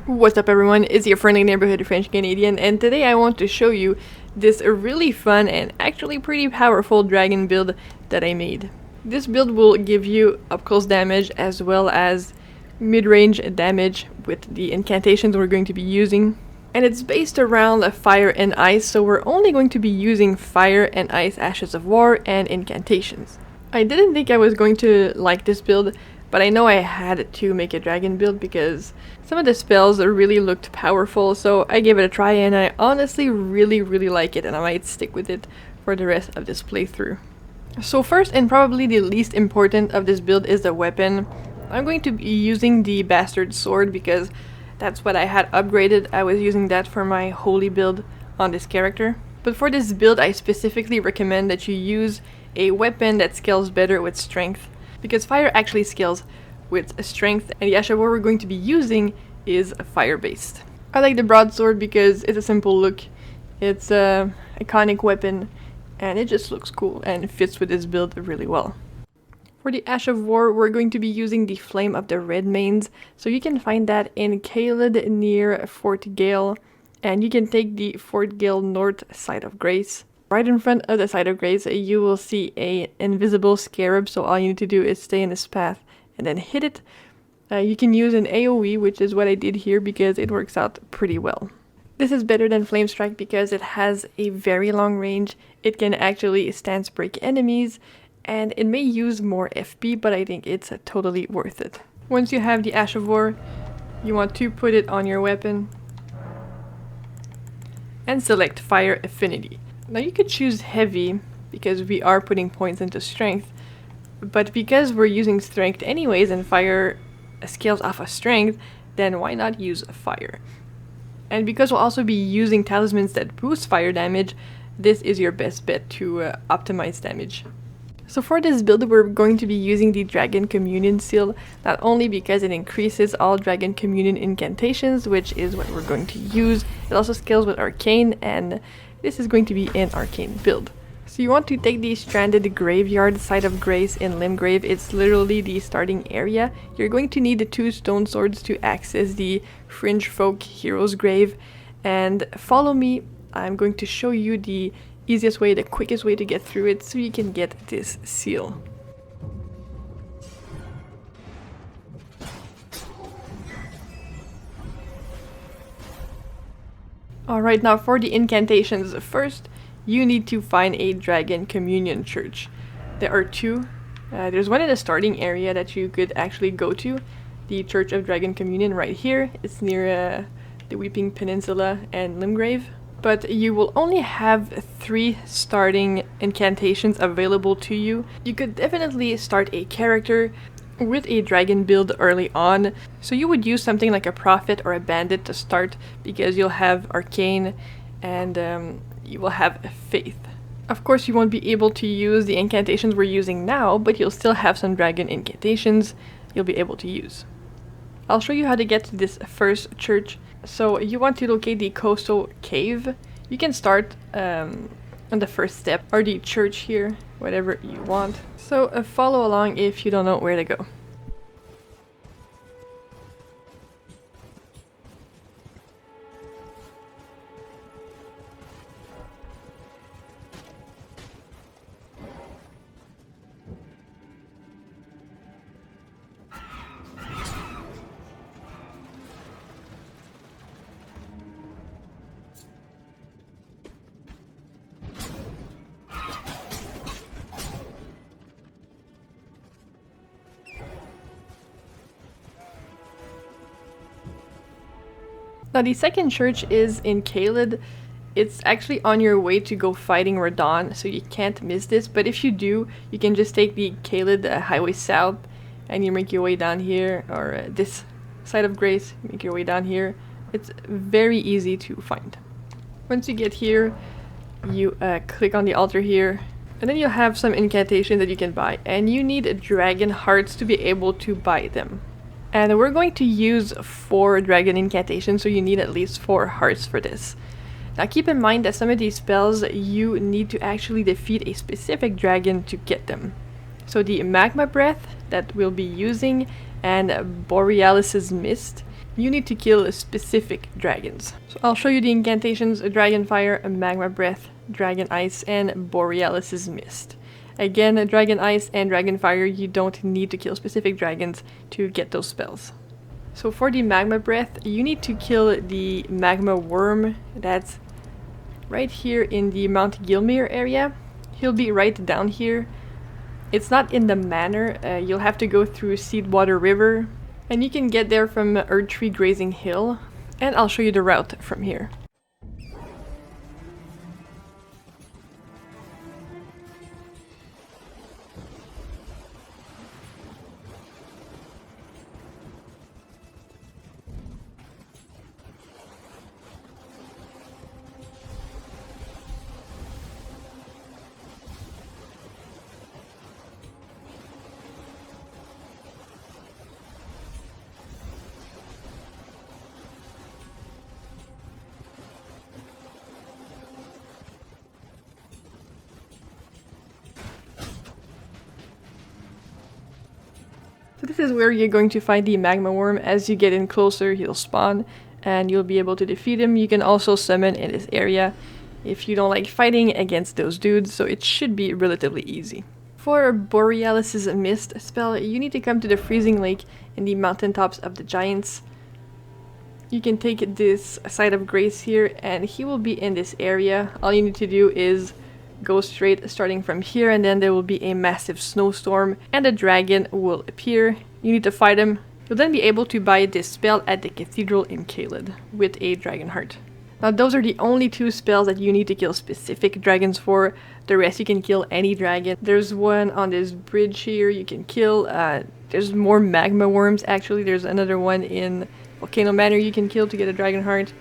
What's up everyone, it's your friendly neighborhood French Canadian, and today I want to show you this really fun and actually pretty powerful dragon build that I made. This build will give you up close damage as well as mid-range damage with the incantations we're going to be using. And it's based around fire and ice, so we're only going to be using fire and ice, ashes of war, and incantations. I didn't think I was going to like this build, but I know I had to make a dragon build because some of the spells really looked powerful, so I gave it a try and I honestly really like it, and I might stick with it for the rest of this playthrough. So first and probably the least important of this build is the weapon. I'm going to be using the bastard sword because that's what I had upgraded. I was using that for my holy build on this character. But for this build I specifically recommend that you use a weapon that scales better with strength, because fire actually scales with strength, and the Ash of War we're going to be using is fire-based. I like the broadsword because it's a simple look, it's a iconic weapon, and it just looks cool and fits with this build really well. For the Ash of War we're going to be using the Flame of the Redmanes, so you can find that in Caelid near Fort Gale, and you can take the Fort Gale north side of Grace. Right in front of the side of Grace, you will see an invisible scarab, so all you need to do is stay in this path and then hit it. You can use an AoE, which is what I did here because it works out pretty well. This is better than Flame Strike because it has a very long range. It can actually stance break enemies, and it may use more FP, but I think it's totally worth it. Once you have the Ash of War, you want to put it on your weapon and select Fire Affinity. Now you could choose heavy because we are putting points into strength, but because we're using strength anyways and fire scales off of strength, then why not use fire? And because we'll also be using talismans that boost fire damage, this is your best bet to optimize damage. So for this build we're going to be using the Dragon Communion seal, not only because it increases all Dragon Communion incantations, which is what we're going to use, it also scales with Arcane, and this is going to be an Arcane build. So you want to take the Stranded Graveyard side of Grace in Limgrave. It's literally the starting area. You're going to need the 2 stone swords to access the Fringe Folk Hero's Grave, and follow me. I'm going to show you the easiest way, the quickest way to get through it so you can get this seal. Alright, now for the incantations. First, you need to find a Dragon Communion church. There are 2. There's one in the starting area that you could actually go to. The Church of Dragon Communion right here. It's near the Weeping Peninsula and Limgrave. But you will only have 3 starting incantations available to you. You could definitely start a character with a dragon build early on, so you would use something like a prophet or a bandit to start because you'll have arcane and you will have faith. Of course you won't be able to use the incantations we're using now, but you'll still have some dragon incantations you'll be able to use. I'll show you how to get to this first church. So you want to locate the coastal cave. You can start on the first step or the church here, whatever you want. So follow along if you don't know where to go. Now the second church is in Caelid. It's actually on your way to go fighting Radon, so you can't miss this, but if you do, you can just take the Caelid highway south and you make your way down here, or this side of Grace, make your way down here. It's very easy to find. Once you get here, you click on the altar here, and then you'll have some incantations that you can buy, and you need dragon hearts to be able to buy them. And we're going to use 4 dragon incantations, so you need at least 4 hearts for this. Now keep in mind that some of these spells you need to actually defeat a specific dragon to get them. So the Magma Breath that we'll be using and Borealis's Mist, you need to kill specific dragons. So I'll show you the incantations: a Dragon Fire, a Magma Breath, Dragon Ice, and Borealis' Mist. Again, Dragon Ice and Dragon Fire, you don't need to kill specific dragons to get those spells. So for the Magma Breath, you need to kill the Magma Worm that's right here in the Mount Gilmere area. He'll be right down here. It's not in the manor, you'll have to go through Seedwater River, and you can get there from Erdtree Grazing Hill, and I'll show you the route from here. So this is where you're going to find the Magma Worm. As you get in closer, he'll spawn, and you'll be able to defeat him. You can also summon in this area if you don't like fighting against those dudes, so it should be relatively easy. For Borealis' Mist spell, you need to come to the Freezing Lake in the mountaintops of the Giants. You can take this Site of Grace here, and he will be in this area. All you need to do is go straight starting from here, and then there will be a massive snowstorm and a dragon will appear. You need to fight him. You'll then be able to buy this spell at the cathedral in Caelid with a dragon heart. Now those are the only two spells that you need to kill specific dragons for. The rest you can kill any dragon. There's one on this bridge here you can kill. There's more magma worms actually. There's another one in Volcano Manor you can kill to get a dragon heart.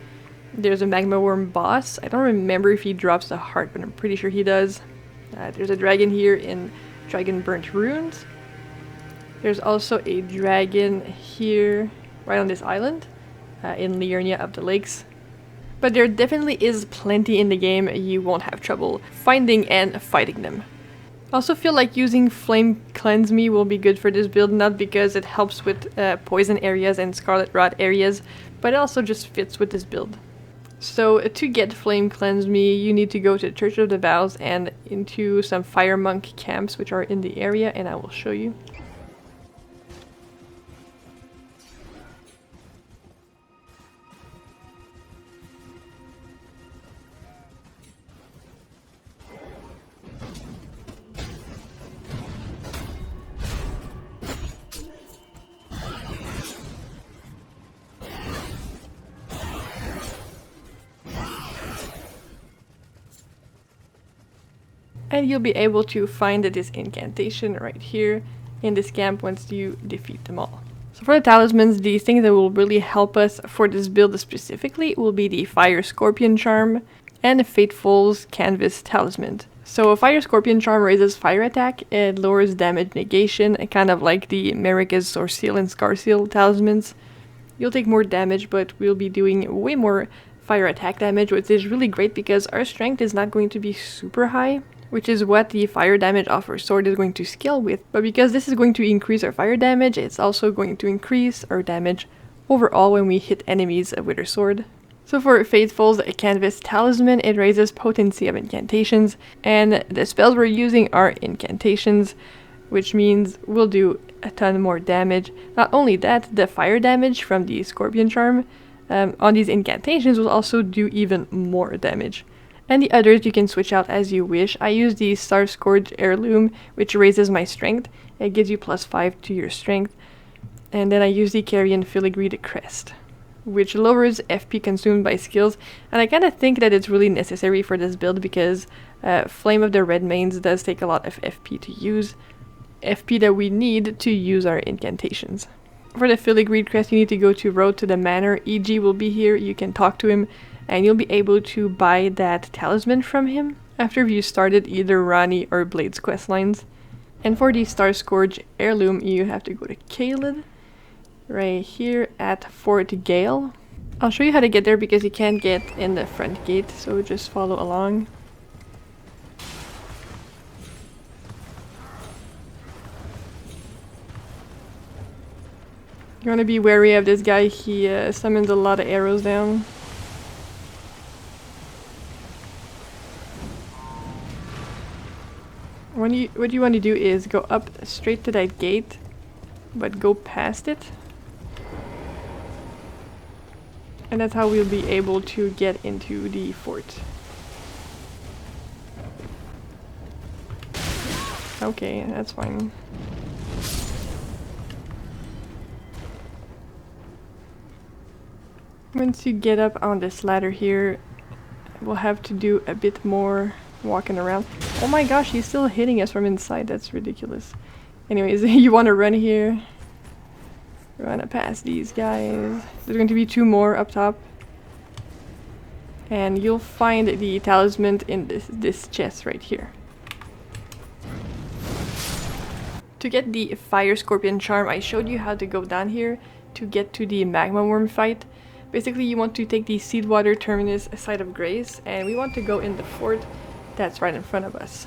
There's a Magma Worm boss. I don't remember if he drops a heart, but I'm pretty sure he does. There's a dragon here in Dragon Burnt Ruins. There's also a dragon here, right on this island, in Liurnia of the Lakes. But there definitely is plenty in the game. You won't have trouble finding and fighting them. I also feel like using Flame Cleanse Me will be good for this build, not because it helps with poison areas and Scarlet Rot areas, but it also just fits with this build. So to get Flame Cleanse Me, you need to go to Church of the Vows and into some Fire Monk camps which are in the area, and I will show you. And you'll be able to find this incantation right here in this camp once you defeat them all. So for the talismans, the thing that will really help us for this build specifically will be the Fire Scorpion Charm and Faithful's Canvas Talisman. So a Fire Scorpion Charm raises fire attack, it lowers damage negation, kind of like the America's Sourceal and Scarseal talismans. You'll take more damage, but we'll be doing way more fire attack damage, which is really great because our strength is not going to be super high, which is what the fire damage of our sword is going to scale with. But because this is going to increase our fire damage, it's also going to increase our damage overall when we hit enemies with our sword. So for Faithful's Canvas Talisman, it raises potency of incantations, and the spells we're using are incantations, which means we'll do a ton more damage. Not only that, the fire damage from the Scorpion Charm on these incantations will also do even more damage. And the others you can switch out as you wish. I use the Starscourge Heirloom, which raises my strength. It gives you +5 to your strength. And then I use the Carrion Filigree Crest, which lowers FP consumed by skills. And I kind of think that it's really necessary for this build because Flame of the Redmanes does take a lot of FP to use. FP that we need to use our incantations. For the Filigree Crest, you need to go to Road to the Manor. EG will be here. You can talk to him, and you'll be able to buy that talisman from him after you started either Rani or Blade's questlines. And for the Starscourge Heirloom, you have to go to Caelid, right here at Fort Gale. I'll show you how to get there because you can't get in the front gate, so just follow along. You want to be wary of this guy. He summons a lot of arrows down. What you want to do is go up straight to that gate, but go past it. And that's how we'll be able to get into the fort. Okay, that's fine. Once you get up on this ladder here, we'll have to do a bit more walking around. Oh my gosh, he's still hitting us from inside. That's ridiculous. Anyways, you want to run here. Run past these guys. There's going to be 2 more up top. And you'll find the talisman in this chest right here. To get the Fire Scorpion charm, I showed you how to go down here to get to the Magma worm fight. Basically, you want to take the Seedwater Terminus Site of Grace, and we want to go in the fort that's right in front of us.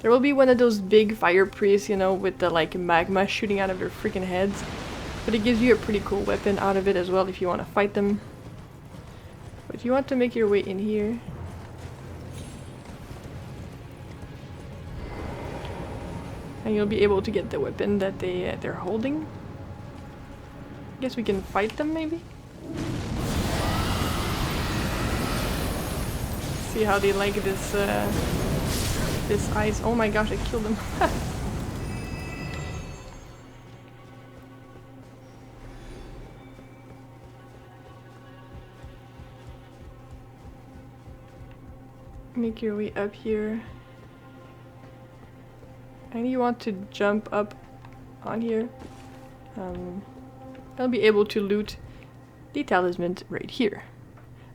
There will be one of those big fire priests, you know, with the like magma shooting out of their freaking heads. But it gives you a pretty cool weapon out of it as well if you want to fight them. But you want to make your way in here. And you'll be able to get the weapon that they're holding. Guess we can fight them maybe? See how they like this this ice. Oh my gosh, I killed them. Make your way up here. And you want to jump up on here. I'll be able to loot the talisman right here.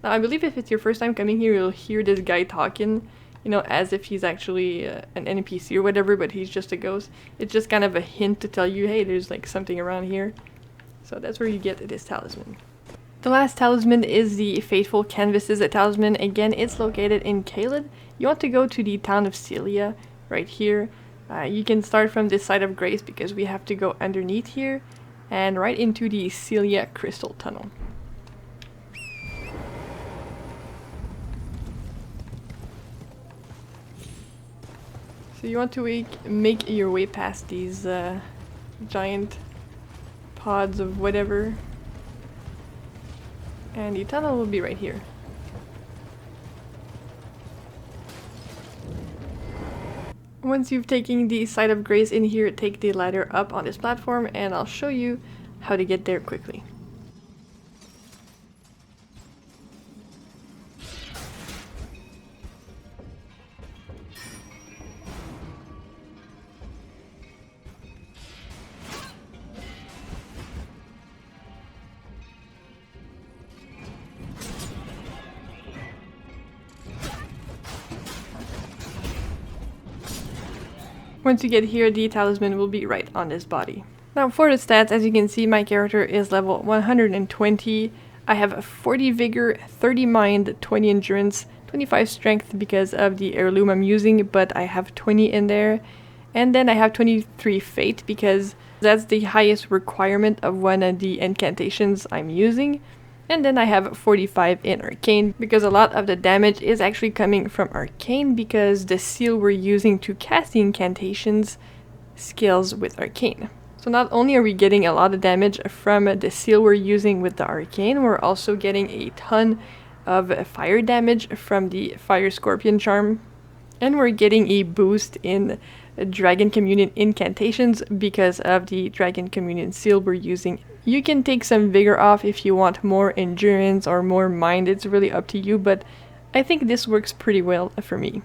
Now, I believe if it's your first time coming here, you'll hear this guy talking, you know, as if he's actually an NPC or whatever, but he's just a ghost. It's just kind of a hint to tell you, hey, there's like something around here. So that's where you get this talisman. The last talisman is the Faithful Canvases talisman. Again, it's located in Caelid. You want to go to the town of Celia right here. You can start from this side of Grace because we have to go underneath here and right into the Celia Crystal Tunnel. So you want to make your way past these giant pods of whatever. And the tunnel will be right here. Once you've taken the Site of Grace in here, take the ladder up on this platform and I'll show you how to get there quickly. Once you get here, the talisman will be right on this body. Now for the stats, as you can see, my character is level 120. I have 40 vigor, 30 mind, 20 endurance, 25 strength because of the heirloom I'm using, but I have 20 in there. And then I have 23 fate because that's the highest requirement of one of the incantations I'm using. And then I have 45 in Arcane because a lot of the damage is actually coming from Arcane because the seal we're using to cast the incantations scales with Arcane. So not only are we getting a lot of damage from the seal we're using with the Arcane, we're also getting a ton of fire damage from the Fire Scorpion charm. And we're getting a boost in Dragon Communion incantations because of the Dragon Communion seal we're using. You can take some vigor off if you want more endurance or more mind, it's really up to you, but I think this works pretty well for me.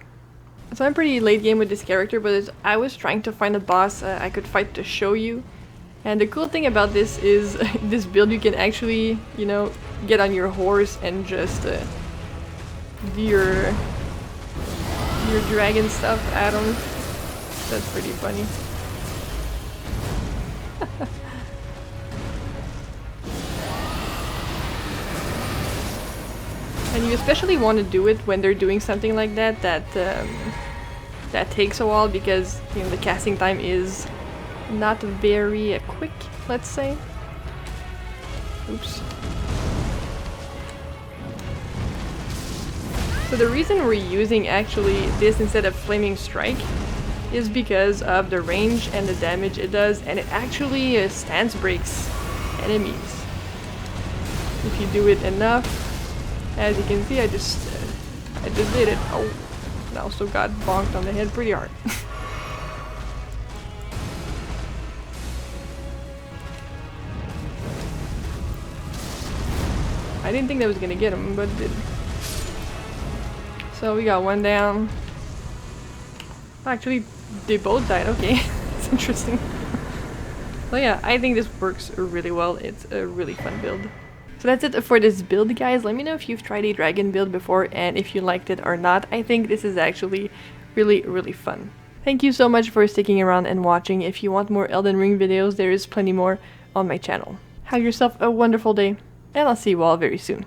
So I'm pretty late game with this character, but I was trying to find a boss I could fight to show you. And the cool thing about this is this build you can actually, you know, get on your horse and just do your dragon stuff at him. That's pretty funny. And you especially want to do it when they're doing something like that that takes a while because, you know, the casting time is not very quick, let's say. Oops. So the reason we're using actually this instead of Flaming Strike is because of the range and the damage it does, and it actually stance breaks enemies if you do it enough. As you can see, I just did it. Oh, and I also got bonked on the head pretty hard. I didn't think that was gonna get him, but it did. So we got one down. Actually, they both died. Okay, it's interesting. So yeah, I think this works really well. It's a really fun build. So that's it for this build, guys. Let me know if you've tried a dragon build before and if you liked it or not. I think this is actually really fun. Thank you so much for sticking around and watching. If you want more Elden Ring videos, there is plenty more on my channel. Have yourself a wonderful day, and I'll see you all very soon.